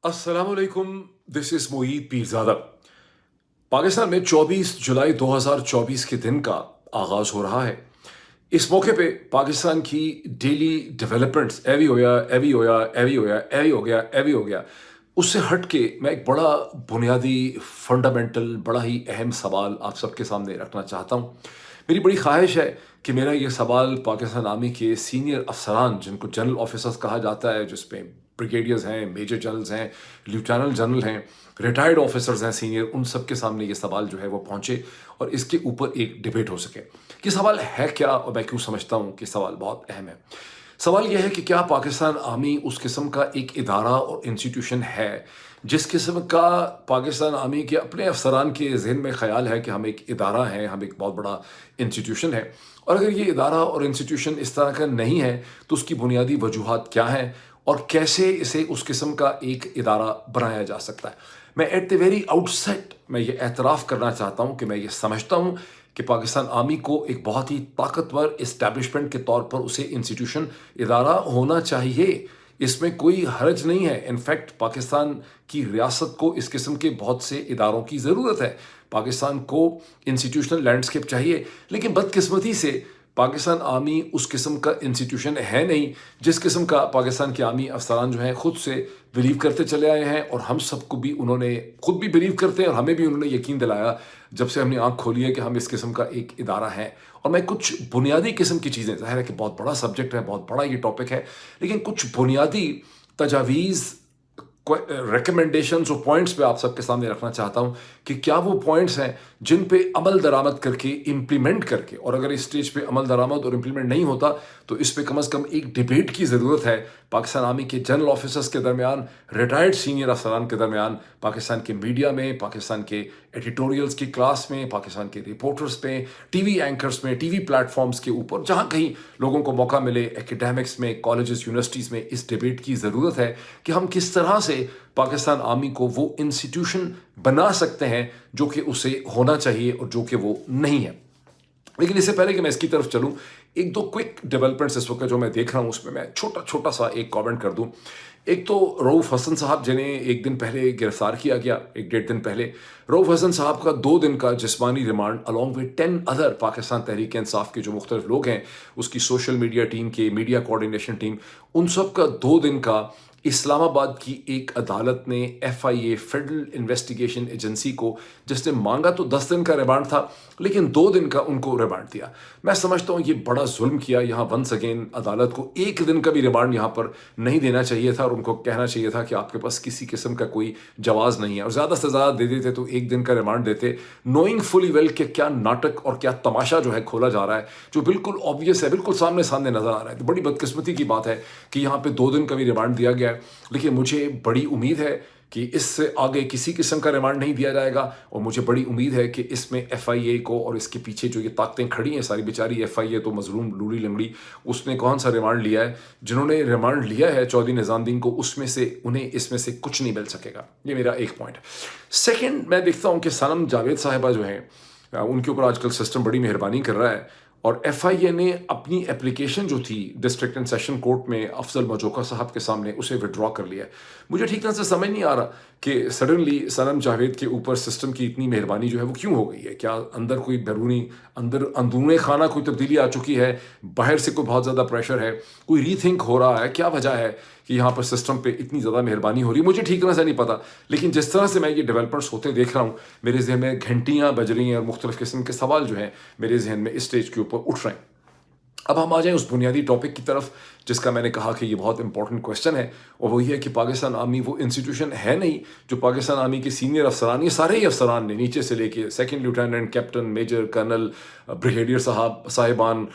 अस्सलाम वालेकुम, this is Moid Pirzada. Pakistan में 24 जुलाई 2024 के दिन का आगाज़ हो रहा है। इस मौके पे पाकिस्तान की डेली डेवलपमेंट्स एवी हो गया, एवी हो गया, एवी हो गया, एवी हो गया, एवी हो गया। उससे हट के मैं एक बड़ा बुनियादी फंडामेंटल बड़ा ही अहम सवाल आप सबके सामने रखना चाहता हूँ। मेरी बड़ी ख्वाहिश है कि मेरा ये सवाल पाकिस्तान आर्मी के सीनियर अफसरान जिनको जनरल ऑफिसर्स कहा जाता है, जिसमें ब्रिगेडियर्स हैं, मेजर जनरल्स हैं, लेफ्टिनेंट जनरल हैं, रिटायर्ड ऑफिसर्स हैं सीनियर, उन सब के सामने ये सवाल जो है वो पहुंचे और इसके ऊपर एक डिबेट हो सके कि सवाल है क्या और मैं क्यों समझता हूँ कि सवाल बहुत अहम है। सवाल यह है कि क्या पाकिस्तान आर्मी उस किस्म का एक इदारा और इंस्टीट्यूशन है जिस किस्म का पाकिस्तान आर्मी के अपने अफसरान के जहन में ख्याल है कि हम एक इदारा हैं, हम एक बहुत बड़ा इंस्टीट्यूशन है। और अगर ये इदारा और इंस्टीट्यूशन इस तरह का नहीं है तो उसकी बुनियादी वजूहात क्या हैं और कैसे इसे उस किस्म का एक इदारा बनाया जा सकता है। मैं एट द वेरी आउटसेट मैं ये एतराफ़ करना चाहता हूँ कि मैं ये समझता हूँ कि पाकिस्तान आर्मी को एक बहुत ही ताकतवर इस्टेब्लिशमेंट के तौर पर उसे इंस्टीट्यूशन इदारा होना चाहिए। इसमें कोई हर्ज नहीं है। इनफैक्ट पाकिस्तान की रियासत को इस किस्म के बहुत से इदारों की ज़रूरत है। पाकिस्तान को इंस्टीट्यूशनल लैंडस्केप चाहिए, लेकिन बदकिस्मती से पाकिस्तान आर्मी उस किस्म का इंस्टीट्यूशन है नहीं जिस किस्म का पाकिस्तान के आर्मी अफसरान जो हैं खुद से बिलीव करते चले आए हैं। और हम सबको भी उन्होंने खुद भी बिलीव करते हैं और हमें भी उन्होंने यकीन दिलाया जब से हमने आंख खोली है कि हम इस किस्म का एक इदारा है। और मैं कुछ बुनियादी किस्म की चीज़ें, ज़ाहिर है कि बहुत बड़ा सब्जेक्ट है, बहुत बड़ा ये टॉपिक है, लेकिन कुछ बुनियादी तजावीज़ रिकमेंडेशंस और पॉइंट्स पे आप सबके सामने रखना चाहता हूं कि क्या वो पॉइंट्स हैं जिन पे अमल दरामद करके इम्प्लीमेंट करके, और अगर इस स्टेज पे अमल दरामद और इम्प्लीमेंट नहीं होता तो इस पे कम से कम एक डिबेट की ज़रूरत है पाकिस्तान आर्मी के जनरल ऑफिसर्स के दरमियान, रिटायर्ड सीनियर अफसरान के दरमियान, पाकिस्तान के मीडिया में, पाकिस्तान के एडिटोरियल्स की क्लास में, पाकिस्तान के रिपोर्टर्स में, टीवी एंकर्स में, टीवी प्लेटफॉर्म्स के ऊपर, जहाँ कहीं लोगों को मौका मिले, एकेडमिक्स में, कॉलेजेस, यूनिवर्सिटीज़ में इस डिबेट की ज़रूरत है कि हम किस तरह से पाकिस्तान आर्मी को वो इंस्टीट्यूशन बना सकते हैं जो कि उसे होना चाहिए और जो कि वो नहीं है। लेकिन इससे पहले कि मैं इसकी तरफ चलूं, एक दो क्विक डेवलपमेंट्स इस वक्त जो मैं देख रहा हूं उसमें मैं छोटा छोटा सा एक कमेंट कर दूं। एक तो रऊफ़ हसन साहब जिन्हें एक दिन पहले गिरफ्तार किया गया, एक डेढ़ दिन पहले, रऊफ़ हसन साहब का 2 दिन का जिस्मानी remand along with 10 other Pakistan Tehreek Insaf के जो मुख्तलिफ लोग हैं, उसकी सोशल मीडिया टीम के, मीडिया कोऑर्डिनेशन टीम, उन सब का 2 दिन का इस्लामाबाद की एक अदालत ने FIA फेडरल इन्वेस्टिगेशन एजेंसी को, जिसने मांगा तो 10 दिन का रिमांड था लेकिन 2 दिन का उनको रिमांड दिया। मैं समझता हूँ ये बड़ा जुल्म किया। यहाँ वंस अगेन अदालत को 1 दिन का भी रिमांड यहाँ पर नहीं देना चाहिए था और उनको कहना चाहिए था कि आपके पास किसी किस्म का कोई जवाज़ नहीं है, और ज़्यादा से ज़्यादा दे देते तो 1 दिन का रिमांड देते, नोइंग फुली वेल कि क्या नाटक और क्या तमाशा जो है खोला जा रहा है, जो बिल्कुल ऑब्वियस है, बिल्कुल सामने सामने नज़र आ रहा है। तो बड़ी बदकिस्मती की बात है कि यहाँ पे 2 दिन का भी रिमांड दिया गया है, लेकिन मुझे बड़ी उम्मीद है कि इससे आगे किसी किस्म का रिमांड नहीं दिया जाएगा। और मुझे बड़ी उम्मीद है कि इसमें FIA को और इसके पीछे जो ये ताकतें खड़ी हैं सारी, बेचारी FIA तो मजलूम लूड़ी लंगड़ी, उसने कौन सा रिमांड लिया है? जिन्होंने रिमांड लिया है चौधरी निज़ामुद्दीन को, उसमें से उन्हें इसमें से कुछ नहीं मिल सकेगा। ये मेरा एक पॉइंट है। सेकेंड, मैं देखता हूँ कि सनम जावेद साहिबा जो हैं उनके ऊपर आजकल सिस्टम बड़ी मेहरबानी कर रहा है और FIA ने अपनी एप्लीकेशन जो थी डिस्ट्रिक्ट एंड सेशन कोर्ट में अफजल मजोका साहब के सामने उसे विड्रॉ कर लिया है। मुझे ठीक तरह से समझ नहीं आ रहा कि सडनली सनम जावेद के ऊपर सिस्टम की इतनी मेहरबानी जो है वो क्यों हो गई है। क्या अंदर कोई बैरूनी अंदरूनी खाना कोई तब्दीली आ चुकी है, बाहर से कोई बहुत ज़्यादा प्रेशर है, कोई रीथिंक हो रहा है, क्या वजह है कि यहाँ पर सिस्टम पे इतनी ज़्यादा मेहरबानी हो रही है? मुझे ठीक तरह से नहीं पता, लेकिन जिस तरह से मैं ये डेवलपमेंट्स होते देख रहा हूँ मेरे जहन में घंटियाँ बज रही हैं और मुख्तलिफ़ किस्म के सवाल जो हैं मेरे जहन में इस स्टेज के ऊपर उठ रहे हैं। अब हम आ जाएं उस बुनियादी टॉपिक की तरफ जिसका मैंने कहा कि ये बहुत इंपॉर्टेंट क्वेश्चन है, और वही है कि पाकिस्तान आर्मी वो इंस्टीट्यूशन है नहीं जो पाकिस्तान आर्मी के सीनियर अफसरान, ये सारे ही अफसरान ने नीचे से लेके second lieutenant, captain, major, colonel, brigadier साहिबान,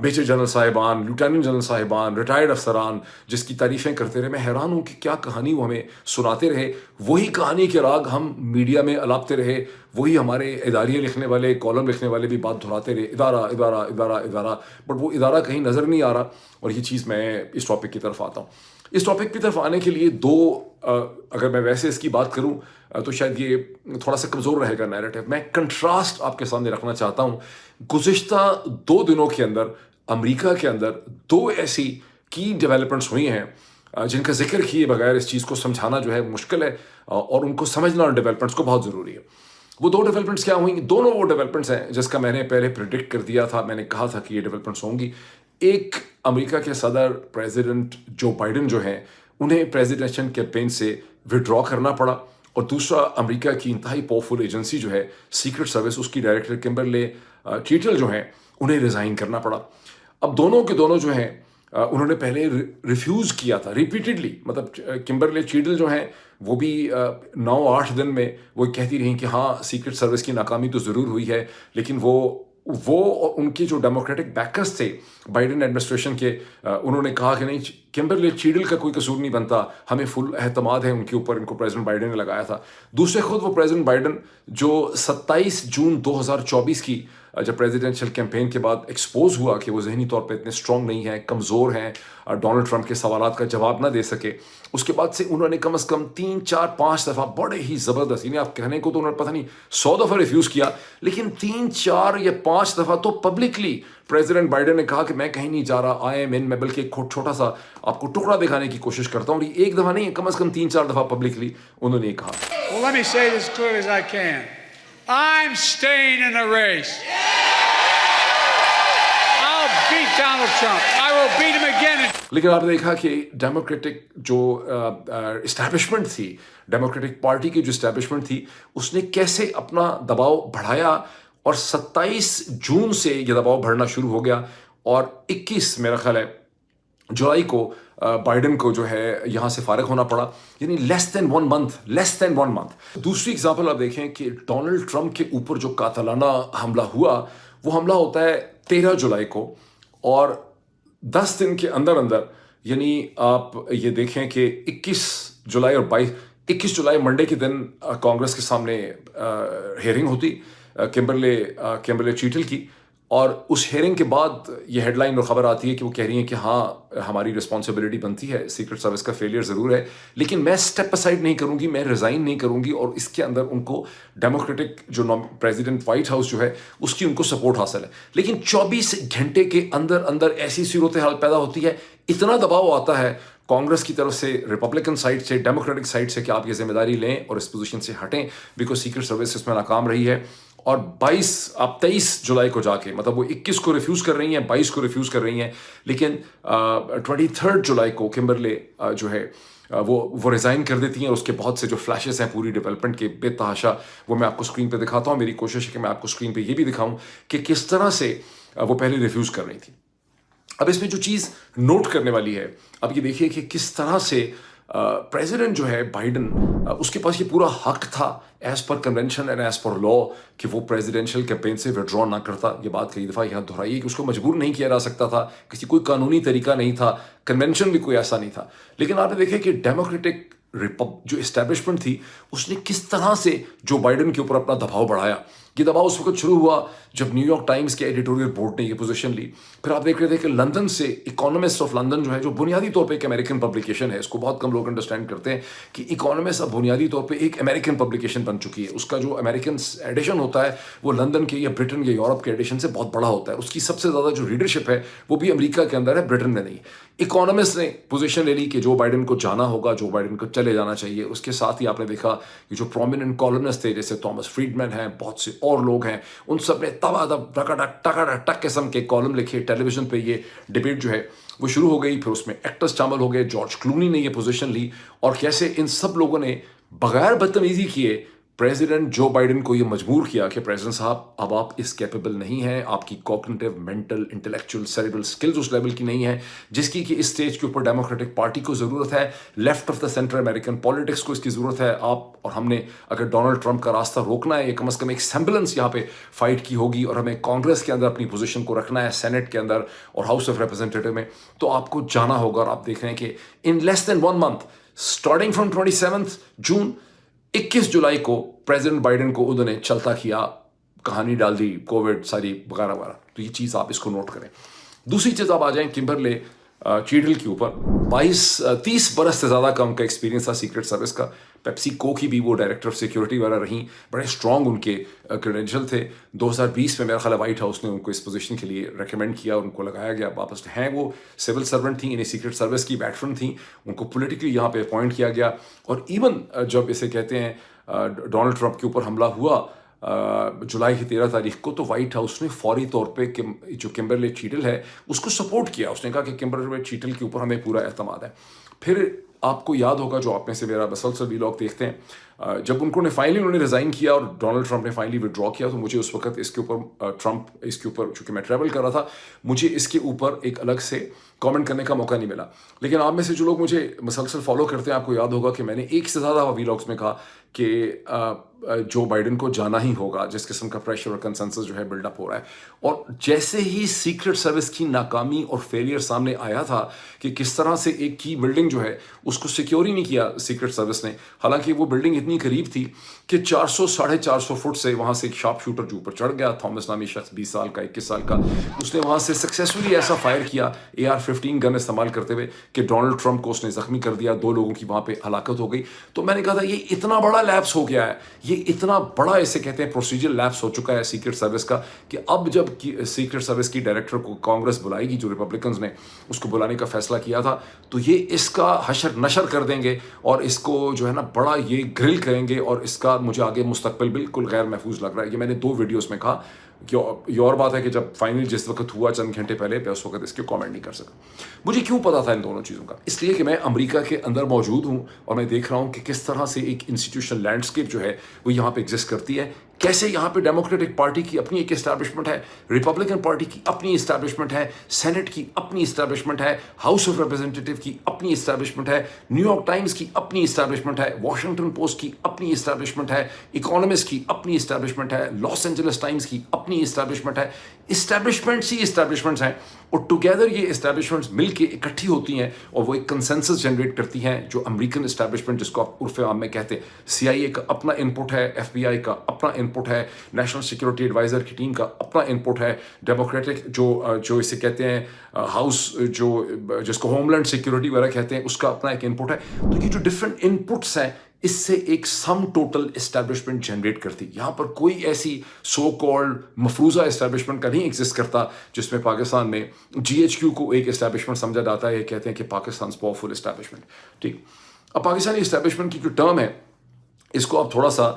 मेजर जनरल साहिबान, लेफ्टिनेंट जनरल साहिबान, रिटायर्ड अफसरान, जिसकी तारीफ़ें करते रहे। मैं हैरान हूँ कि क्या कहानी वो हमें सुनाते रहे, वही कहानी के राग हम मीडिया में अलापते रहे, वही हमारे इदारिये लिखने वाले, कॉलम लिखने वाले भी बात दोहराते रहे, इदारा इदारा इदारा इदारा, बट वो इदारा कहीं नज़र नहीं आ रहा। और ये चीज़, मैं इस टॉपिक की तरफ आता हूँ। इस टॉपिक की तरफ आने के लिए अगर मैं वैसे इसकी बात करूँ तो शायद ये थोड़ा सा कमज़ोर रहेगा नैरेटिव। मैं कंट्रास्ट आपके सामने रखना चाहता हूँ। गुज़िश्ता 2 दिनों के अंदर अमेरिका के अंदर 2 ऐसी की डेवलपमेंट्स हुई हैं जिनका जिक्र किए बगैर इस चीज़ को समझाना जो है मुश्किल है, और उनको समझना और डेवलपमेंट्स को बहुत ज़रूरी है। वो दो डेवलपमेंट्स क्या हुई? दोनों वो डेवलपमेंट्स हैं जिसका मैंने पहले प्रिडिक्ट कर दिया था, मैंने कहा था कि ये डेवलपमेंट्स होंगी। एक, अमेरिका के सदर प्रेसिडेंट जो बाइडन जो हैं, उन्हें प्रेसिडेंशियल कैंपेन से विड्रॉ करना पड़ा, और दूसरा, अमेरिका की इंतहाई पावरफुल एजेंसी जो है सीक्रेट सर्विस, उसकी डायरेक्टर किम्बरले चीटल जो हैं, उन्हें रिज़ाइन करना पड़ा। अब दोनों के दोनों जो हैं, उन्होंने पहले रिफ्यूज़ किया था रिपीटेडली, मतलब किम्बरले चीटल जो हैं वो भी 9-8 दिन में वो कहती रही कि हाँ, सीक्रेट सर्विस की नाकामी तो ज़रूर हुई है, लेकिन वो और उनके जो डेमोक्रेटिक बैकर्स थे बाइडन एडमिनिस्ट्रेशन के, उन्होंने कहा कि नहीं, किम्बरले चीडल का कोई कसूर नहीं बनता, हमें फुल एतमाद है उनके ऊपर, इनको प्रेसिडेंट बाइडन ने लगाया था। दूसरे खुद वो प्रेसिडेंट बाइडन जो 27 जून 2024 की जब प्रेसिडेंशियल कैंपेन के बाद एक्सपोज हुआ कि वो जहनी तौर पे इतने स्ट्रॉन्ग नहीं है, कमज़ोर हैं, डोनाल्ड ट्रंप के सवालात का जवाब ना दे सके, उसके बाद से उन्होंने कम से कम 3-4-5 दफ़ा बड़े ही ज़बरदस्त, यानी आप कहने को तो उन्होंने पता नहीं 100 दफ़ा रिफ्यूज़ किया, लेकिन 3-4 या 5 दफ़ा तो पब्लिकली प्रेसिडेंट बाइडन ने कहा कि मैं कहीं नहीं जा रहा, आई एम इन, मैं बल्कि एक छोटा सा आपको टुकड़ा दिखाने की कोशिश करता हूँ। और ये एक दफ़ा नहीं है, कम से कम 3-4 दफ़ा पब्लिकली उन्होंने ये कहा। Well, let me say this as clearly as I can. I'm staying in the race. I'll beat Donald Trump. I will beat him again. लेकिन आपने देखा कि डेमोक्रेटिक जो इस्टेब्लिशमेंट थी, डेमोक्रेटिक पार्टी की जो इस्टेब्लिशमेंट थी, उसने कैसे अपना दबाव बढ़ाया, और 27 जून से ये दबाव बढ़ना शुरू हो गया, और 21 मेरा ख्याल है जुलाई को बाइडन को जो है यहाँ से फारिग होना पड़ा, यानी लेस देन वन मंथ। दूसरी एग्जांपल आप देखें कि डोनाल्ड ट्रंप के ऊपर जो कातलाना हमला हुआ, वो हमला होता है 13 जुलाई को, और 10 दिन के अंदर अंदर, यानी आप ये देखें कि 21 जुलाई और 21 जुलाई मंडे के दिन कांग्रेस के सामने हेयरिंग होती किम्बरले चीटल की, और उस हेयरिंग के बाद ये हेडलाइन और ख़बर आती है कि वो कह रही हैं कि हाँ, हमारी रिस्पॉन्सिबिलिटी बनती है, सीक्रेट सर्विस का फेलियर ज़रूर है, लेकिन मैं स्टेप असाइड नहीं करूँगी, मैं रिज़ाइन नहीं करूँगी, और इसके अंदर उनको डेमोक्रेटिक जो प्रेसिडेंट वाइट हाउस जो है उसकी उनको सपोर्ट हासिल है। लेकिन 24 घंटे के अंदर अंदर ऐसी सूरत हाल पैदा होती है, इतना दबाव आता है कांग्रेस की तरफ से, रिपब्लिकन साइड से, डेमोक्रेटिक साइड से, कि आप ये जिम्मेदारी लें और इस पोजीशन से हटें, बिकॉज सीक्रेट सर्विस इसमें नाकाम रही है। और 23 जुलाई को जाके, मतलब वो 21 को रिफ्यूज़ कर रही हैं, 22 को रिफ्यूज़ कर रही हैं, लेकिन 23 जुलाई को किम्बरले जो है वो रिज़ाइन कर देती हैं, और उसके बहुत से जो फ्लैशेस हैं पूरी डेवलपमेंट के बेतहाशा, वो मैं आपको स्क्रीन पे दिखाता हूँ। मेरी कोशिश है कि मैं आपको स्क्रीन पे ये भी दिखाऊँ कि किस तरह से वो पहले रिफ्यूज़ कर रही थी। अब इसमें जो चीज़ नोट करने वाली है, अब ये देखिए कि किस तरह से प्रेसिडेंट जो है बाइडन, उसके पास ये पूरा हक था as per convention and as per law कि वो प्रेसिडेंशियल कैंपेन से विड्रॉ ना करता। ये बात कई दफ़ा यहाँ दोहराई है कि उसको मजबूर नहीं किया जा सकता था, किसी कोई कानूनी तरीका नहीं था, कन्वेंशन भी कोई ऐसा नहीं था। लेकिन आपने देखे कि डेमोक्रेटिक जो इस्टेब्लिशमेंट थी, उसने किस तरह से जो बाइडन के ऊपर अपना दबाव बढ़ाया। ये दबाव उस वक्त शुरू हुआ जब न्यूयॉर्क टाइम्स के एडिटोरियल बोर्ड ने ये पोजीशन ली। फिर आप देख रहे थे कि लंदन से इकोनॉमिस्ट ऑफ लंदन जो है, जो बुनियादी तौर पे एक अमेरिकन पब्लिकेशन है, इसको बहुत कम लोग अंडरस्टैंड करते हैं कि इकोनॉमिस्ट अब बुनियादी तौर पे एक अमेरिकन पब्लिकेशन बन चुकी है। उसका जो अमेरिकन एडिशन होता है वो लंदन के या ब्रिटेन या यूरोप के एडिशन से बहुत बड़ा होता है। उसकी सबसे ज़्यादा जो रीडरशिप है वो भी अमेरिका के अंदर है, ब्रिटेन में नहीं। इकोनॉमिस्ट ने पोजीशन ले ली कि जो बाइडन को जाना होगा, जो बाइडन को चले जाना चाहिए। उसके साथ ही आपने देखा कि जो प्रोमिनेंट कॉलमनिस्ट थे, जैसे थॉमस फ्रीडमैन हैं, बहुत से और लोग हैं, उन सब ने तबादब टक किस्म के कॉलम लिखे। टेलीविजन पे ये डिबेट जो है वो शुरू हो गई। फिर उसमें एक्टर्स शामिल हो गए, जॉर्ज क्लूनी ने ये पोजीशन ली, और कैसे इन सब लोगों ने बगैर बदतमीजी किए प्रेसिडेंट जो बाइडन को ये मजबूर किया कि प्रेसिडेंट साहब, अब आप इस कैपेबल नहीं हैं, आपकी cognitive, mental, intellectual, cerebral skills उस लेवल की नहीं है जिसकी कि इस स्टेज के ऊपर डेमोक्रेटिक पार्टी को ज़रूरत है, left of the centre American politics को इसकी ज़रूरत है। आप और हमने अगर डोनाल्ड ट्रंप का रास्ता रोकना है, कम से कम एक सेम्बलेंस यहाँ पे फाइट की होगी, और हमें कांग्रेस के अंदर अपनी पोजीशन को रखना है, सेनेट के अंदर और हाउस ऑफ रिप्रेजेंटेटिव में, तो आपको जाना होगा। और आप देख रहे हैं कि in less than 1 month, starting from 27 जून, 21 जुलाई को प्रेसिडेंट बाइडन को उन्होंने चलता किया, कहानी डाल दी, कोविड सारी वगैरह वगैरह। तो ये चीज़ आप इसको नोट करें। दूसरी चीज़ आप आ जाएं किम्बरले चीडल के ऊपर 30 बरस से ज़्यादा का उनका एक्सपीरियंस था सीक्रेट सर्विस का। पेप्सी को की भी वो डायरेक्टर ऑफ सिक्योरिटी वगैरह रहीं, बड़े स्ट्रॉन्ग उनके क्रेडेंशियल थे। 2020 में मेरा ख्याल वाइट हाउस ने उनको इस पोजीशन के लिए रेकमेंड किया, उनको लगाया गया वापस। हैं वो सिविल सर्वेंट थी, इन्हें सीक्रेट सर्विस की वेटरन थी, उनको पॉलिटिकली यहाँ पे अपॉइंट किया गया। और इवन जब इसे कहते हैं डोनाल्ड ट्रंप के ऊपर हमला हुआ जुलाई की 13 तारीख को, तो वाइट हाउस ने फौरी तौर पे जो किम्बरले चीटल है उसको सपोर्ट किया। उसने कहा कि किम्बरले चीटल के ऊपर हमें पूरा एतमाद है। फिर आपको याद होगा, जो आप में से मेरा मसलसल व्लॉग देखते हैं, जब उन्होंने रिज़ाइन किया और डोनाल्ड ट्रंप ने फाइनली विड्रॉ किया, तो मुझे उस वक्त इसके ऊपर चूँकि मैं ट्रैवल कर रहा था, मुझे इसके ऊपर एक अलग से कमेंट करने का मौका नहीं मिला। लेकिन आप में से जो लोग मुझे मसलसल फॉलो करते हैं, आपको याद होगा कि मैंने एक से ज़्यादा व्लॉग्स में कहा कि जो बाइडन को जाना ही होगा, जिस किस्म का प्रेशर और कंसेंसस जो है बिल्डअप हो रहा है। और जैसे ही सीक्रेट सर्विस की नाकामी और फेलियर सामने आया था कि किस तरह से एक की बिल्डिंग जो है उसको सिक्योर ही नहीं किया सीक्रेट सर्विस ने, हालांकि वो बिल्डिंग इतनी करीब थी कि 400-450 फुट से वहाँ से एक शार्प शूटर जो ऊपर चढ़ गया, थॉमस नामी शख्स 20 साल का 21 साल का, उसने वहाँ से सक्सेसफुली ऐसा फायर किया AR-15 गन इस्तेमाल करते हुए कि डोनाल्ड ट्रंप को उसने ज़ख्मी कर दिया, 2 लोगों की वहाँ पे हलाकत हो गई। तो मैंने कहा था ये इतना बड़ा लैप्स हो गया है, ये इतना बड़ा इसे कहते हैं प्रोसीजर लैप्स हो चुका है सीक्रेट सर्विस का, कि अब जब सीक्रेट सर्विस की डायरेक्टर को कांग्रेस बुलाएगी, जो रिपब्लिकन्स ने उसको बुलाने का फैसला किया था, तो ये इसका हशर नशर कर देंगे और इसको जो है ना बड़ा ये ग्रिल करेंगे, और इसका मुझे आगे मुस्तकबिल बिल्कुल गैर महफूज लग रहा है। ये मैंने 2 वीडियोस में कहा कि ये और बात है कि जब फाइनल जिस वक्त हुआ चंद घंटे पहले, मैं उस वक्त इसके कमेंट नहीं कर सका। मुझे क्यों पता था इन दोनों चीज़ों का? इसलिए कि मैं अमेरिका के अंदर मौजूद हूँ और मैं देख रहा हूँ कि किस तरह से एक इंस्टीट्यूशनल लैंडस्केप जो है वो यहाँ पे एग्जिस्ट करती है। कैसे यहाँ पे डेमोक्रेटिक पार्टी की अपनी एक इस्टेब्लिशमेंट है, रिपब्लिकन पार्टी की अपनी इस्टेब्लिशमेंट है, सेनेट की अपनी इस्टेब्लिशमेंट है, हाउस ऑफ रिप्रेजेंटेटिव की अपनी इस्टेब्लिशमेंट है, न्यूयॉर्क टाइम्स की अपनी इस्टेब्लिशमेंट है, वॉशिंगटन पोस्ट की अपनी इस्टेब्लिशमेंट है, इकोनॉमिस्ट की अपनी इस्टेब्लिशमेंट है, लॉस एंजलिस टाइम्स की अपनी इस्टेब्लिशमेंट है। इस्टेब्लिशमेंट्स ही इस्टेब्लिशमेंट्स हैं, और टुगेदर ये इस्टेब्लिशमेंट्स मिलके इकट्ठी होती हैं और वो एक कंसेंसस जनरेट करती हैं, जो अमेरिकन इस्टेब्लिशमेंट जिसको आप उर्फ आम में कहते हैं। CIA का अपना इनपुट है, FBI का अपना इनपुट है, नेशनल सिक्योरिटी एडवाइजर की टीम का अपना इनपुट है, डेमोक्रेटिक जो इसे कहते हैं हाउस जो जिसको होमलैंड सिक्योरिटी वगैरह कहते हैं, उसका अपना एक इनपुट है। तो ये जो डिफरेंट इनपुट्स हैं, इससे एक सम टोटल इस्टेब्लिशमेंट जनरेट करती। यहाँ पर कोई ऐसी सो कॉल्ड मफरूज़ा इस्टेब्लिशमेंट का नहीं एग्जिस्ट करता जिसमें पाकिस्तान में GHQ को एक इस्टेब्लिशमेंट समझा जाता है। कहते हैं कि पाकिस्तान पावरफुल इस्टेब्लिशमेंट। ठीक, अब पाकिस्तानी इस्टेब्लिशमेंट की जो टर्म है, इसको आप थोड़ा सा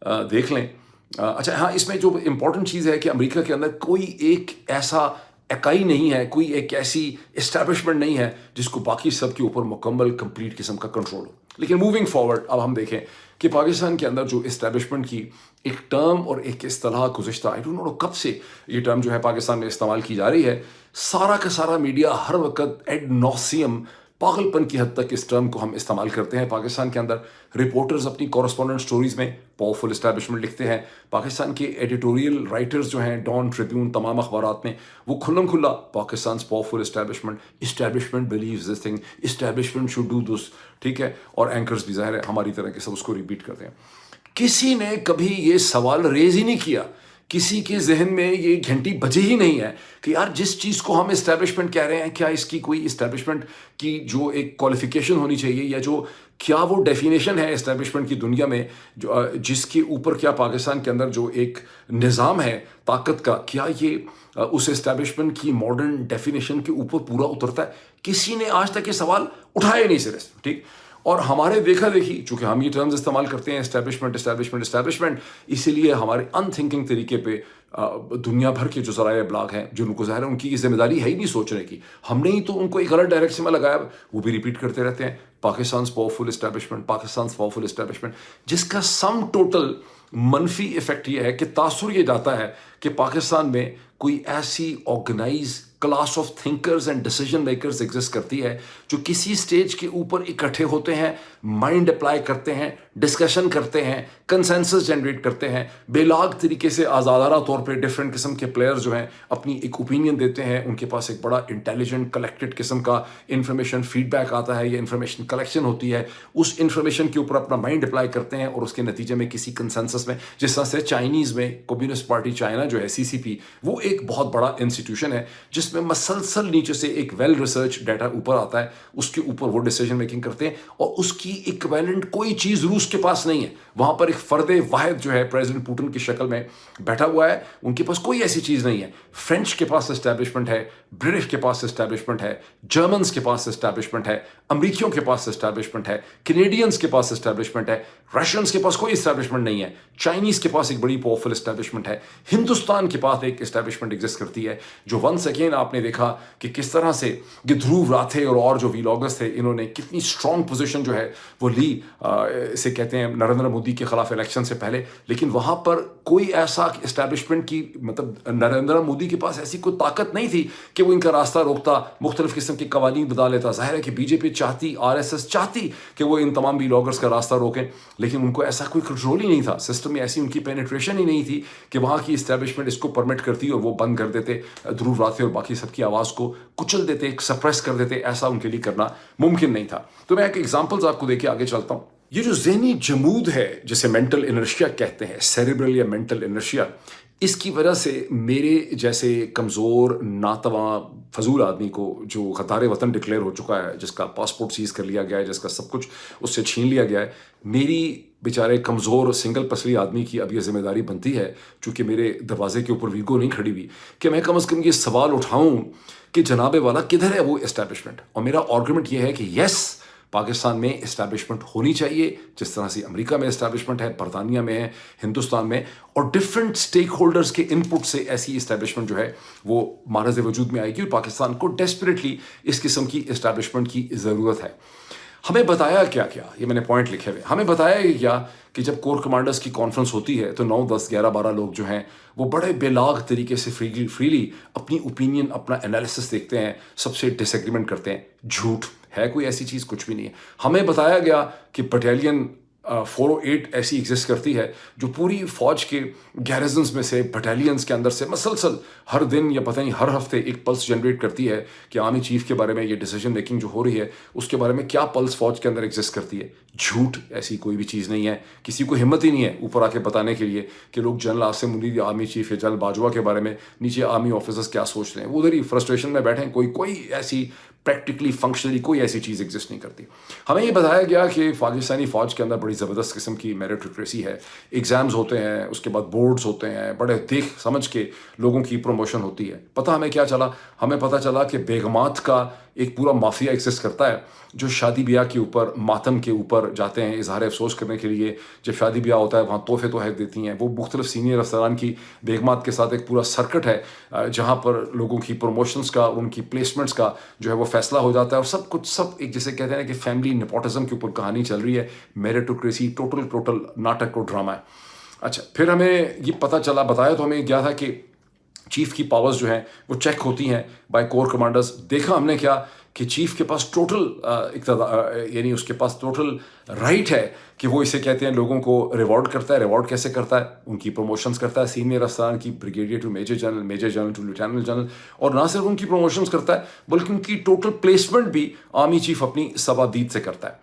देख लें। अच्छा हाँ, इसमें जो इम्पोर्टेंट चीज़ है कि अमेरिका के अंदर कोई एक ऐसा इकाई नहीं है, कोई एक ऐसी इस्टेब्लिशमेंट नहीं है जिसको बाकी सब के ऊपर मुकम्मल कंप्लीट किस्म का कंट्रोल हो। लेकिन मूविंग फॉरवर्ड अब हम देखें कि पाकिस्तान के अंदर जो इस्टेब्लिशमेंट की एक टर्म और एक इस्तेलाह गुज़िश्ता आई डोंट नो कब से ये टर्म जो है पाकिस्तान में इस्तेमाल की जा रही है। सारा का सारा मीडिया हर वक्त एड नॉसियम पागलपन की हद तक इस टर्म को हम इस्तेमाल करते हैं पाकिस्तान के अंदर। रिपोर्टर्स अपनी कॉरेस्पॉन्डेंट स्टोरीज में पावरफुल इस्टेब्लिशमेंट लिखते हैं। पाकिस्तान के एडिटोरियल राइटर्स जो हैं, डॉन, ट्रिब्यून, तमाम अखबारात में वो खुल्लम खुल्ला Pakistan powerful establishment believes this thing, establishment should do this, ठीक है। और एंकर्स भी ज़ाहिर है हमारी तरह के सब उसको रिपीट करते हैं। किसी ने कभी ये सवाल रेज ही नहीं किया, किसी के जहन में ये घंटी बजी ही नहीं है कि यार जिस चीज़ को हम इस्टेब्लिशमेंट कह रहे हैं, क्या इसकी कोई इस्टेब्लिशमेंट की जो एक क्वालिफिकेशन होनी चाहिए, या जो क्या वो डेफिनेशन है इस्टेब्लिशमेंट की दुनिया में, जो जिसके ऊपर क्या पाकिस्तान के अंदर जो एक निज़ाम है ताकत का, क्या ये उस इस्टेब्लिशमेंट की मॉडर्न डेफिनेशन के ऊपर पूरा उतरता है? किसी ने आज तक ये सवाल उठाया नहीं सिरे से, ठीक। और हमारे देखा देखी, चूँकि हम ये टर्म्स इस्तेमाल करते हैं इस्टेब्लिशमेंट, इसीलिए हमारे अनथिंकिंग तरीके पे दुनिया भर के जो ज़राए ब्लॉग हैं, जिनको ज़ाहिर है उनकी जिम्मेदारी है ही नहीं सोचने की, हमने ही तो उनको एक गलत डायरेक्शन में लगाया, वो भी रिपीट करते रहते हैं पाकिस्तान पावरफुल इस्टेब्लिशमेंट, जिसका सम टोटल मनफी इफेक्ट ये है कि तासुर ये जाता है कि पाकिस्तान में कोई ऐसी organise class of thinkers and decision makers exist करती है जो किसी स्टेज के ऊपर इकट्ठे होते हैं, माइंड अप्लाई करते हैं, डिस्कशन करते हैं, कंसेंसस जनरेट करते हैं, बेलाग तरीके से आज़ादाना तौर पे डिफरेंट किस्म के प्लेयर्स जो हैं अपनी एक ओपिनियन देते हैं, उनके पास एक बड़ा इंटेलिजेंट कलेक्टेड किस्म का इंफॉर्मेशन फीडबैक आता है, या इंफॉर्मेशन कलेक्शन होती है, उस इंफॉर्मेशन के ऊपर अपना माइंड अप्लाई करते हैं और उसके नतीजे में किसी कंसेंसस में, जिस तरह से चाइनीज़ में कम्युनिस्ट पार्टी चाइना जो है CCP, वो एक बहुत बड़ा इंस्टीट्यूशन है जिसमें جس میں مسلسل نیچے سے ایک ویل ریسرچ ڈیٹا اوپر آتا ہے, اس کے اوپر وہ ڈیسیجن میکنگ کرتے ہیں, اور اس کی ایکویلنٹ کوئی چیز روس کے پاس نہیں ہے. وہاں پر ایک فرد واحد جو ہے پریزیڈنٹ پوٹن کی شکل میں بیٹھا ہوا ہے, ان کے پاس کوئی ایسی چیز نہیں ہے. فرینچ کے پاس اسٹیبلشمنٹ ہے, برٹش کے پاس اسٹیبلشمنٹ ہے, جرمنس کے پاس اسٹیبلشمنٹ ہے, امریکیوں کے پاس اسٹیبلشمنٹ ہے, کینیڈینس کے پاس اسٹیبلشمنٹ ہے, رشینس کے پاس کوئی اسٹیبلشمنٹ نہیں ہے, چائنیز کے پاس ایک بڑی پاورفل اسٹیبلشمنٹ ہے, ہندوستان کے پاس ایک اسٹیبلشمنٹ ایگزسٹ کرتی ہے جو ونس اگین آپ نے دیکھا کہ کس طرح سے یہ دھرو راتھے اور جو ویلاگرس تھے, انہوں نے کتنی اسٹرانگ پوزیشن جو ہے وہ لی, اسے کہتے ہیں نریندر مودی کے خلاف الیکشن سے پہلے. لیکن وہاں پر کوئی ایسا اسٹیبلشمنٹ کی مطلب نریندر مودی کے پاس ایسی کوئی طاقت نہیں تھی کہ وہ ان کا راستہ روکتا, مختلف قسم کے قوانین بتا لیتا. ظاہر ہے کہ بی جے پی چاہتی, RSS چاہتی کہ وہ ان تمام ویلاگرس کا راستہ روکیں, لیکن ان کو ایسا کوئی کنٹرول ہی نہیں تھا, سسٹم میں ایسی ان کی پینیٹریشن ہی نہیں تھی کہ وہاں کی اسٹیبلشمنٹ اس کو پرمٹ کرتی اور وہ بند کر دیتے, دھرو راتھے اور باقی سب کی آواز کو کچل دیتے, سپریس کر دیتے. ایسا ان کے لیے کرنا ممکن نہیں تھا. تو میں ایک ایگزامپلز آپ کو دے کے آگے چلتا ہوں. یہ جو ذہنی جمود ہے جسے مینٹل انرشیا کہتے ہیں, سیریبرل یا مینٹل انرشیا, اس کی وجہ سے میرے جیسے کمزور ناتواں فضول آدمی کو جو غدار وطن ڈکلیئر ہو چکا ہے, جس کا پاسپورٹ سیز کر لیا گیا ہے, جس کا سب کچھ اس سے چھین لیا گیا ہے, میری بیچارے کمزور سنگل پسلی آدمی کی اب یہ ذمہ داری بنتی ہے, چونکہ میرے دروازے کے اوپر ویگو نہیں کھڑی ہوئی, کہ میں کم از کم یہ سوال اٹھاؤں کہ جناب والا کدھر ہے وہ اسٹیبلشمنٹ. اور میرا آرگومنٹ یہ ہے کہ یس, پاکستان میں اسٹیبلشمنٹ ہونی چاہیے, جس طرح سے امریکہ میں اسٹیبلشمنٹ ہے, برطانیہ میں ہے, ہندوستان میں, اور ڈفرینٹ اسٹیک ہولڈرز کے ان پٹ سے ایسی اسٹیبلشمنٹ جو ہے وہ معرض وجود میں آئے گی, اور پاکستان کو ڈیسپریٹلی اس قسم کی اسٹیبلشمنٹ کی ضرورت ہے. ہمیں بتایا کیا کیا, یہ میں نے پوائنٹ لکھے ہوئے, ہمیں بتایا کیا کہ جب کور کمانڈرز کی کانفرنس ہوتی ہے تو 9, 10, 11, 12 لوگ جو ہیں وہ بڑے بے لاگ طریقے سے فریلی اپنی اوپینین, اپنا انالیسس دیکھتے ہیں, سب سے ڈس ایگریمنٹ کرتے ہیں. جھوٹ ہے, کوئی ایسی چیز کچھ بھی نہیں ہے. ہمیں بتایا گیا کہ بٹالین 408 ایسی ایگزسٹ کرتی ہے جو پوری فوج کے گیرزنز میں سے, بٹالینز کے اندر سے مسلسل ہر دن یا پتہ نہیں ہر ہفتے ایک پلس جنریٹ کرتی ہے کہ آرمی چیف کے بارے میں یہ ڈیسیجن میکنگ جو ہو رہی ہے اس کے بارے میں کیا پلس فوج کے اندر ایگزسٹ کرتی ہے. جھوٹ, ایسی کوئی بھی چیز نہیں ہے. کسی کو ہمت ہی نہیں ہے اوپر آ کے بتانے کے لیے کہ لوگ general Asim Munir army chief یا جنرل باجوہ کے بارے میں نیچے آرمی آفیسرز کیا سوچ رہے ہیں, وہ ادھر ہی فرسٹریشن میں بیٹھے ہیں. کوئی ایسی پریکٹیکلی فنکشنلی کوئی ایسی چیز ایگزسٹ نہیں کرتی. ہمیں یہ بتایا گیا کہ پاکستانی فوج کے اندر بڑی زبردست قسم کی میریٹوکریسی ہے, ایگزامز ہوتے ہیں, اس کے بعد بورڈز ہوتے ہیں, بڑے دیکھ سمجھ کے لوگوں کی پروموشن ہوتی ہے. پتہ ہمیں کیا چلا, ہمیں پتہ چلا کہ بیگمات کا ایک پورا مافیا ایگزسٹ کرتا ہے جو شادی بیاہ کے اوپر, ماتم کے اوپر جاتے ہیں اظہار افسوس کرنے کے لیے. جب شادی بیاہ ہوتا ہے وہاں تحفے دیتی ہیں. وہ مختلف سینئر افسران کی بیگمات کے ساتھ ایک پورا سرکٹ ہے جہاں پر لوگوں کی پروموشنز کا, ان کی پلیسمنٹس کا جو ہے وہ فیصلہ ہو جاتا ہے, اور سب کچھ سب ایک جسے کہتے ہیں کہ فیملی نیپوٹزم کے اوپر کہانی چل رہی ہے. میریٹوکریسی ٹوٹل ناٹک اور ڈرامہ ہے. اچھا, پھر ہمیں یہ پتہ چلا, بتایا تو ہمیں کیا تھا کہ چیف کی پاورز جو ہیں وہ چیک ہوتی ہیں بائی کور کمانڈرز. دیکھا ہم نے کیا کہ چیف کے پاس ٹوٹل یعنی اس کے پاس ٹوٹل رائٹ ہے کہ وہ اسے کہتے ہیں لوگوں کو ریوارڈ کرتا ہے. ریوارڈ کیسے کرتا ہے, ان کی پروموشنز کرتا ہے, سینئر افسران کی, brigadier to major general, major general to lieutenant general, اور نہ صرف ان کی پروموشنز کرتا ہے بلکہ ان کی ٹوٹل پلیسمنٹ بھی آرمی چیف اپنی صوابدید سے کرتا ہے.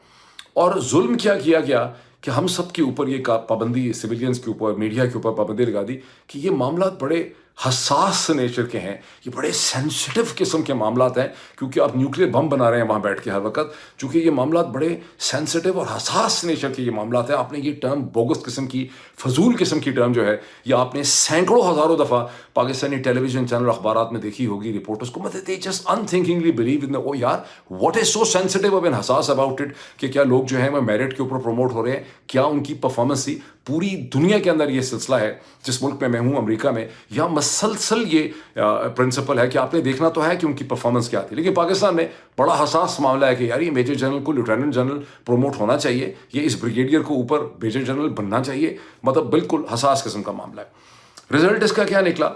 اور ظلم کیا کیا گیا کہ ہم سب کے اوپر یہ پابندی, سویلینز کے اوپر, میڈیا کے اوپر پابندی لگا دی کہ یہ معاملات بڑے حساس نیچر کے ہیں, یہ بڑے سینسٹیو قسم کے معاملات ہیں, کیونکہ آپ نیوکلیر بم بنا رہے ہیں وہاں بیٹھ کے ہر وقت, چونکہ یہ معاملات بڑے سینسٹیو اور حساس نیچر کے یہ معاملات ہیں. آپ نے یہ ٹرم بوگس قسم کی, فضول قسم کی ٹرم جو ہے یہ آپ نے سینکڑوں ہزاروں دفعہ پاکستانی ٹیلی ویژن چینل, اخبارات میں دیکھی ہوگی. رپورٹرز کو مطلب دے جسٹ انتھنکنگلی بلیو ان او یار what is so sensitive and حساس اباؤٹ اٹ کہ کیا لوگ جو ہیں وہ میرٹ کے اوپر پروموٹ ہو رہے ہیں, کیا ان کی پرفارمنس تھی. پوری دنیا کے اندر یہ سلسلہ ہے, جس ملک میں ہوں امریکہ میں, یہاں مسلسل یہ پرنسپل ہے کہ آپ نے دیکھنا تو ہے کہ ان کی پرفارمنس کیا تھی. لیکن پاکستان میں بڑا حساس معاملہ ہے کہ یار یہ میجر جنرل کو لیفٹیننٹ جنرل پروموٹ ہونا چاہیے, یہ اس بریگیڈیئر کو اوپر میجر جنرل بننا چاہیے. مطلب بالکل حساس قسم کا معاملہ ہے. رزلٹ اس کا کیا نکلا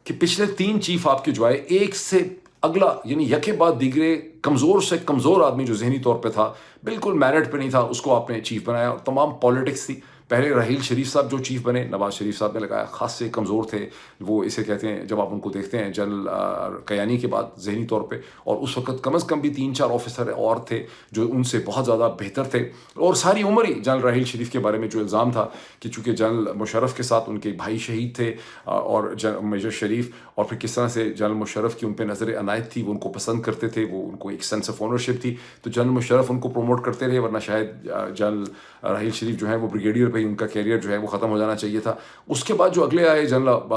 کہ پچھلے 3 چیف آپ کے جو آئے, ایک سے اگلا یعنی یکے بعد دیگرے کمزور سے کمزور آدمی جو ذہنی طور پہ تھا, بالکل میرٹ پہ نہیں تھا, اس کو آپ نے چیف بنایا. اور تمام پالیٹکس تھی. پہلے رحیل شریف صاحب جو چیف بنے, نواز شریف صاحب نے لگایا, خاص سے کمزور تھے وہ, اسے کہتے ہیں جب آپ ان کو دیکھتے ہیں جنرل کیانی کے بعد ذہنی طور پہ, اور اس وقت کم از کم بھی 3-4 آفیسر اور تھے جو ان سے بہت زیادہ بہتر تھے. اور ساری عمر ہی جنرل رحیل شریف کے بارے میں جو الزام تھا کہ چونکہ جنرل مشرف کے ساتھ ان کے بھائی شہید تھے اور میجر شریف, اور پھر کس طرح سے جنرل مشرف کی ان پہ نظر عنایت تھی, وہ ان کو پسند کرتے تھے, وہ ان کو ایک سینس آف اونرشپ تھی, تو جنرل مشرف ان کو پروموٹ کرتے رہے, ورنہ شاید جنرل رحیل شریف جو ہے وہ بریگیڈیئر پہ ہی ان کا کیریئر جو ہے وہ ختم ہو جانا چاہیے تھا. اس کے بعد جو اگلے آئے جنرل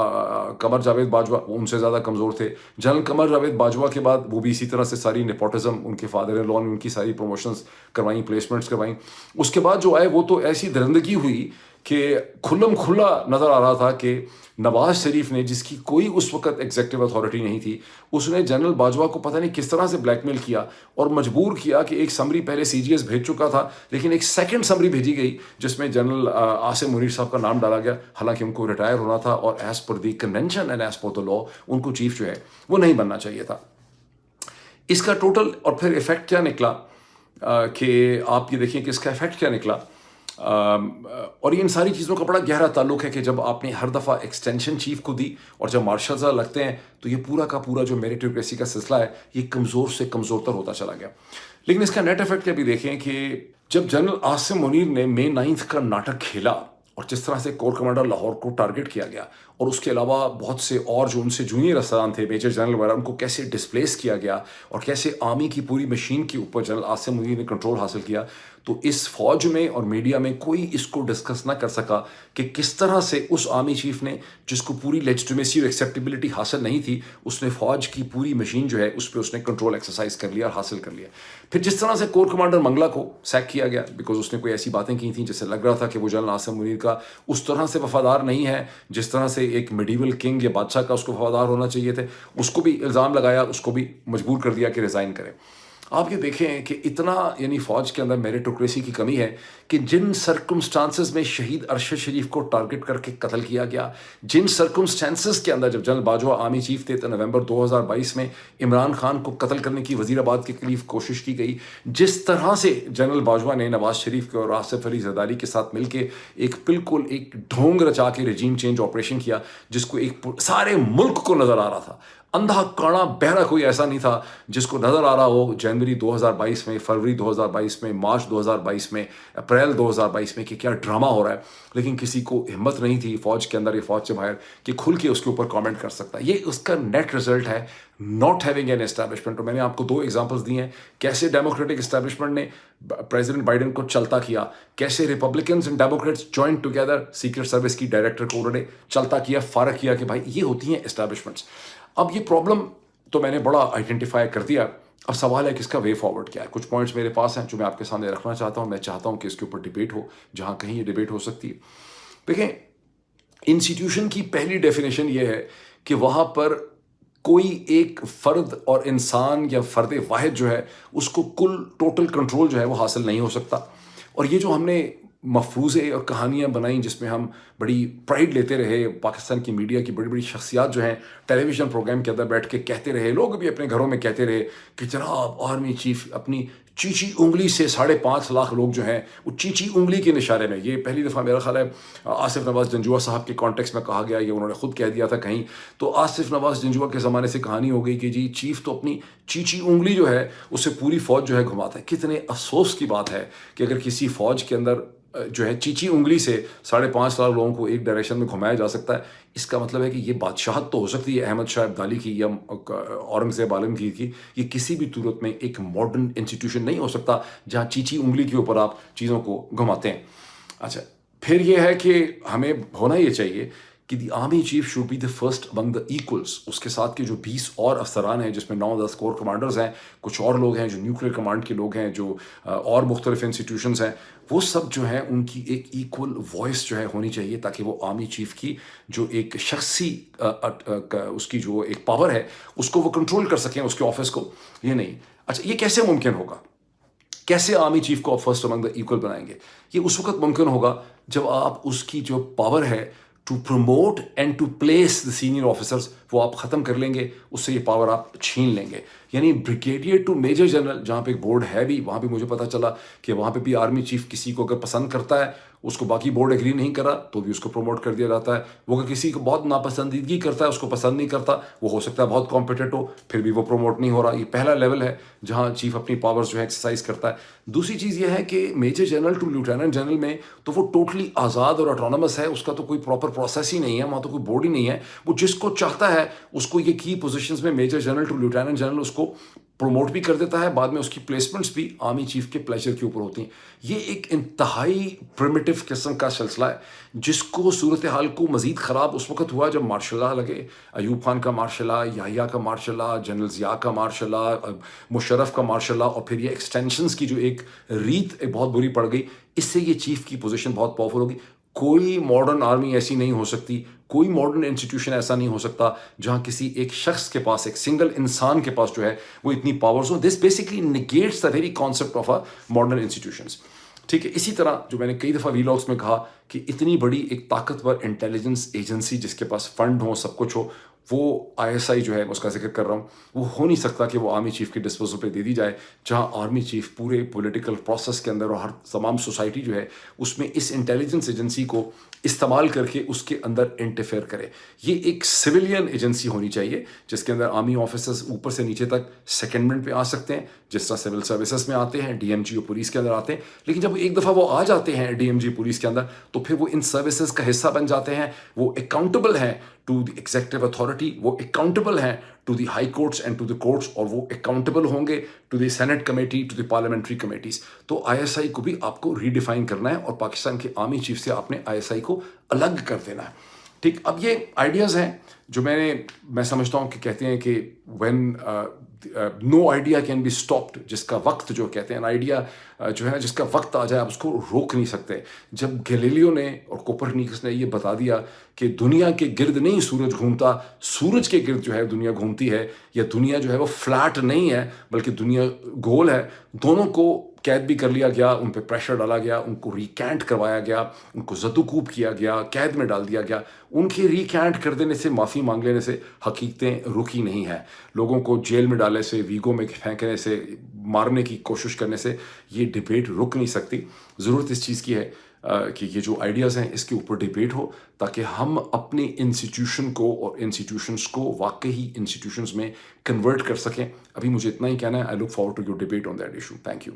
قمر جاوید باجوہ, وہ ان سے زیادہ کمزور تھے. جنرل قمر جاوید باجوہ کے بعد وہ بھی اسی طرح سے ساری نیپوٹزم, ان کے فادر ان لا نے ان کی ساری پروموشنز کروائیں, پلیسمنٹس کروائیں. اس کے بعد جو آئے وہ تو ایسی درندگی ہوئی کہ کھلم کھلا نظر آ رہا تھا کہ نواز شریف نے, جس کی کوئی اس وقت ایگزیکٹو اتھارٹی نہیں تھی, اس نے جنرل باجوہ کو پتہ نہیں کس طرح سے بلیک میل کیا اور مجبور کیا کہ ایک سمری پہلے سی جی ایس بھیج چکا تھا, لیکن ایک سیکنڈ سمری بھیجی گئی جس میں جنرل عاصم منیر صاحب کا نام ڈالا گیا, حالانکہ ان کو ریٹائر ہونا تھا اور as per the convention and as per the law ان کو چیف جو ہے وہ نہیں بننا چاہیے تھا. اس کا ٹوٹل اور پھر ایفیکٹ کیا نکلا کہ آپ یہ دیکھیں کہ اس کا ایفیکٹ کیا نکلا. اور ان ساری چیزوں کا بڑا گہرا تعلق ہے کہ جب آپ نے ہر دفعہ ایکسٹینشن چیف کو دی اور جب مارشل ذرا لگتے ہیں تو یہ پورا کا پورا جو میریٹوکریسی کا سلسلہ ہے یہ کمزور سے کمزور تر ہوتا چلا گیا. لیکن اس کا نیٹ افیکٹ کیا بھی دیکھیں کہ جب جنرل عاصم منیر نے مئی 9 کا ناٹک کھیلا اور جس طرح سے کور کمانڈر لاہور کو ٹارگٹ کیا گیا, اور اس کے علاوہ بہت سے اور جو ان سے جونیئر افسران تھے, میجر جنرل وغیرہ, ان کو کیسے ڈسپلیس کیا گیا اور کیسے آرمی کی پوری مشین کے اوپر جنرل عاصم منیر نے کنٹرول حاصل کیا, تو اس فوج میں اور میڈیا میں کوئی اس کو ڈسکس نہ کر سکا کہ کس طرح سے اس آرمی چیف نے, جس کو پوری لیجٹمیسی اور ایکسیپٹیبلٹی حاصل نہیں تھی, اس نے فوج کی پوری مشین جو ہے اس پہ اس نے کنٹرول ایکسرسائز کر لیا اور حاصل کر لیا. پھر جس طرح سے کور کمانڈر منگلا کو سیک کیا گیا بیکاز اس نے کوئی ایسی باتیں کی تھیں جس سے لگ رہا تھا کہ وہ جنرل عاصم منیر کا اس طرح سے وفادار نہیں ہے جس طرح سے ایک میڈیول کنگ یا بادشاہ کا اس کو وفادار ہونا چاہیے تھے. اس کو بھی الزام لگایا, اس کو بھی مجبور کر دیا کہ ریزائن کرے. آپ یہ دیکھیں کہ اتنا یعنی فوج کے اندر میریٹوکریسی کی کمی ہے کہ جن سرکمسٹانسز میں شہید ارشد شریف کو ٹارگٹ کر کے قتل کیا گیا, جن سرکمسٹانسز کے اندر جب جنرل باجوہ آرمی چیف تھے تو نومبر 2022 میں عمران خان کو قتل کرنے کی وزیر آباد کے خلاف کوشش کی گئی, جس طرح سے جنرل باجوہ نے نواز شریف کے اور آصف علی زرداری کے ساتھ مل کے ایک بالکل ایک ڈھونگ رچا کے رجیم چینج آپریشن کیا, جس کو ایک سارے ملک کو نظر آ رہا تھا, اندھا کانا بہرا کوئی ایسا نہیں تھا جس کو نظر آ رہا ہو جنوری 2022 میں, فروری 2022 میں, مارچ 2022 میں, اپریل 2022 میں کہ کیا ڈرامہ ہو رہا ہے. لیکن کسی کو ہمت نہیں تھی فوج کے اندر یا فوج سے باہر کہ کھل کے اس کے اوپر کامنٹ کر سکتا. یہ اس کا نیٹ رزلٹ ہے ناٹ ہیونگ این اسٹیبلشمنٹ. اور میں نے آپ کو 2 ایگزامپلس دی ہیں کیسے ڈیموکریٹک اسٹیبلشمنٹ نے پریزیڈنٹ بائیڈن کو چلتا کیا, کیسے Republicans and democrats joint together secret service کی ڈائریکٹر کو انہوں نے چلتا کیا, فارغ کیا کہ بھائی یہ ہوتی ہیں اسٹیبلشمنٹس. اب یہ پرابلم تو میں نے بڑا آئیڈینٹیفائی کر دیا. اب سوال ہے کہ اس کا وے فارورڈ کیا ہے. کچھ پوائنٹس میرے پاس ہیں جو میں آپ کے سامنے رکھنا چاہتا ہوں. میں چاہتا ہوں کہ اس کے اوپر ڈبیٹ ہو جہاں کہیں یہ ڈبیٹ ہو سکتی ہے. دیکھیں, انسٹیٹیوشن کی پہلی ڈیفینیشن یہ ہے کہ وہاں پر کوئی ایک فرد اور انسان یا فرد واحد جو ہے اس کو کل ٹوٹل کنٹرول جو ہے وہ حاصل نہیں ہو سکتا. اور یہ جو ہم نے مفروضے اور کہانیاں بنائیں جس میں ہم بڑی پرائڈ لیتے رہے, پاکستان کی میڈیا کی بڑی بڑی شخصیات جو ہیں ٹیلی ویژن پروگرام کے اندر بیٹھ کے کہتے رہے, لوگ بھی اپنے گھروں میں کہتے رہے کہ جناب آرمی چیف اپنی چیچی انگلی سے 5.5 لاکھ لوگ جو ہیں وہ چیچی انگلی کے نشانے میں. یہ پہلی دفعہ میرا خیال ہے آصف نواز جنجوعہ صاحب کے کانٹیکس میں کہا گیا, یہ انہوں نے خود کہہ دیا تھا کہیں. تو آصف نواز جنجوعہ کے زمانے سے کہانی ہو گئی کہ جی چیف تو اپنی چیچی انگلی جو ہے اسے پوری فوج جو ہے گھماتا ہے. کتنے افسوس کی بات ہے کہ اگر کسی فوج کے اندر جو ہے چیچی انگلی سے 5.5 لاکھ لوگوں کو ایک ڈائریکشن میں گھمایا جا سکتا ہے, اس کا مطلب ہے کہ یہ بادشاہت تو ہو سکتی ہے احمد شاہ ابدالی کی یا اورنگزیب عالمگیر کی, یہ کسی بھی صورت میں ایک ماڈرن انسٹیٹیوشن نہیں ہو سکتا جہاں چیچی انگلی کے اوپر آپ چیزوں کو گھماتے ہیں. اچھا, پھر یہ ہے کہ ہمیں ہونا یہ چاہیے کہ the army chief should be the first among the equals. اس کے ساتھ کے جو 20 اور افسران ہیں جس میں 9-10 کور کمانڈرز ہیں, کچھ اور لوگ ہیں جو نیوکلیر کمانڈ کے لوگ ہیں, جو اور مختلف انسٹیٹیوشنز ہیں, وہ سب جو ہیں ان کی ایک ایکول وائس جو ہے ہونی چاہیے تاکہ وہ آرمی چیف کی جو ایک شخصی اس کی جو ایک پاور ہے اس کو وہ کنٹرول کر سکیں اس کے آفس کو. یہ نہیں. اچھا, یہ کیسے ممکن ہوگا؟ کیسے آرمی چیف کو آپ فرسٹ امنگ دا ایکول بنائیں گے؟ یہ اس وقت ممکن ہوگا جب آپ اس کی جو پاور ہے to promote and to place the senior officers وہ آپ ختم کر لیں گے, اس سے یہ پاور آپ چھین لیں گے. یعنی بریگیڈیئر ٹو میجر جنرل جہاں پہ ایک بورڈ ہے بھی, وہاں پہ مجھے پتا چلا کہ وہاں پہ بھی آرمی چیف کسی کو اگر پسند کرتا ہے, اس کو باقی بورڈ ایگری نہیں کرا تو بھی اس کو پروموٹ کر دیا جاتا ہے. وہ اگر کسی کو بہت ناپسندیدگی کرتا ہے, اس کو پسند نہیں کرتا, وہ ہو سکتا ہے بہت کمپیٹیٹ ہو, پھر بھی وہ پروموٹ نہیں ہو رہا. یہ پہلا لیول ہے جہاں چیف اپنی پاورز جو ہے ایکسرسائز کرتا ہے. دوسری چیز یہ ہے کہ major general to lieutenant general میں تو وہ ٹوٹلی آزاد اور اٹونومس ہے, اس کا تو کوئی پراپر پروسیس ہی نہیں ہے, وہاں تو کوئی بورڈ ہی نہیں ہے. وہ جس کو چاہتا ہے اس کو یہ کی پوزیشنز میں major general to lieutenant general اس کو پروموٹ بھی کر دیتا ہے, بعد میں اس کی پلیسمنٹس بھی آرمی چیف کے پلیجر کے اوپر ہوتی ہیں. یہ ایک انتہائی پریمیٹیو قسم کا سلسلہ ہے جس کو صورتحال کو مزید خراب اس وقت ہوا جب مارشل لا لگے. ایوب خان کا مارشل لا, یحییٰ کا مارشل لا, جنرل ضیاء کا مارشل لا, مشرف کا مارشل لا, اور پھر یہ ایکسٹینشنز کی جو ایک ریت بہت بری پڑ گئی. اس سے یہ چیف کی پوزیشن بہت پاورفل ہوگی. کوئی ماڈرن آرمی ایسی نہیں ہو سکتی, کوئی ماڈرن انسٹیٹیوشن ایسا نہیں ہو سکتا جہاں کسی ایک شخص کے پاس, ایک سنگل انسان کے پاس جو ہے وہ اتنی پاورز ہوں. This basically nuggets the very concept of modern institutions. ٹھیک ہے, اسی طرح جو میں نے کئی دفعہ ویلاگس میں کہا کہ اتنی بڑی ایک طاقتور انٹیلیجنس ایجنسی جس کے پاس فنڈ ہو, سب کچھ ہو, وہ آئی ایس آئی جو ہے اس کا ذکر کر رہا ہوں, وہ ہو نہیں سکتا کہ وہ آرمی چیف کے ڈسپوزل پہ دے دی جائے, جہاں آرمی چیف پورے پولیٹیکل پروسیس کے اندر اور ہر تمام سوسائٹی جو ہے اس میں اس انٹیلیجنس ایجنسی کو استعمال کر کے اس کے اندر انٹرفیئر کرے. یہ ایک سویلین ایجنسی ہونی چاہیے جس کے اندر آرمی آفیسرز اوپر سے نیچے تک سیکنڈمنٹ پہ آ سکتے ہیں, جس طرح سول سروسز میں آتے ہیں, ڈی ایم جی اور پولیس کے اندر آتے ہیں. لیکن جب ایک دفعہ وہ آ جاتے ہیں ڈی ایم جی پولیس کے اندر تو پھر وہ ان سروسز کا حصہ بن جاتے ہیں. وہ اکاؤنٹیبل ہیں ٹو دی ایگزیکٹو اتھارٹی, وہ اکاؤنٹیبل ہیں to the high courts and to the courts, اور وہ اکاؤنٹیبل ہوں گے to the senate committee, to the parliamentary committees. تو آئی ایس آئی کو بھی آپ کو ریڈیفائن کرنا ہے اور پاکستان کے آرمی چیف سے آپ نے آئی ایس آئی کو الگ کر دینا ہے. ٹھیک, اب یہ آئیڈیاز ہیں جو میں سمجھتا ہوں کہ کہتے ہیں کہ when no idea can be stopped, جس کا وقت جو کہتے ہیں آئیڈیا جو ہے نا جس کا وقت آ جائے آپ اس کو روک نہیں سکتے. جب گیلیلیو نے اور کوپرنیکس نے یہ بتا دیا کہ دنیا کے گرد نہیں سورج گھومتا, سورج کے گرد جو ہے دنیا گھومتی ہے, یا دنیا جو ہے وہ فلیٹ نہیں ہے بلکہ دنیا گول ہے, دونوں کو قید بھی کر لیا گیا, ان پہ پریشر ڈالا گیا, ان کو ریکینٹ کروایا گیا, ان کو زد و کوب کیا گیا, قید میں ڈال دیا گیا. ان کے ریکینٹ کر دینے سے, معافی مانگ لینے سے حقیقتیں رکی نہیں ہیں. لوگوں کو جیل میں ڈالنے سے, ویگو میں پھینکنے سے, مارنے کی کوشش کرنے سے یہ ڈبیٹ رک نہیں سکتی. ضرورت اس چیز کی ہے کہ یہ جو آئیڈیاز ہیں اس کے اوپر ڈبیٹ ہو تاکہ ہم اپنے انسٹیٹیوشن کو اور انسٹیٹیوشنس کو واقعی انسٹیٹیوشنس میں کنورٹ کر سکیں. ابھی مجھے اتنا ہی کہنا ہے. I look forward to your debate on that issue. Thank you.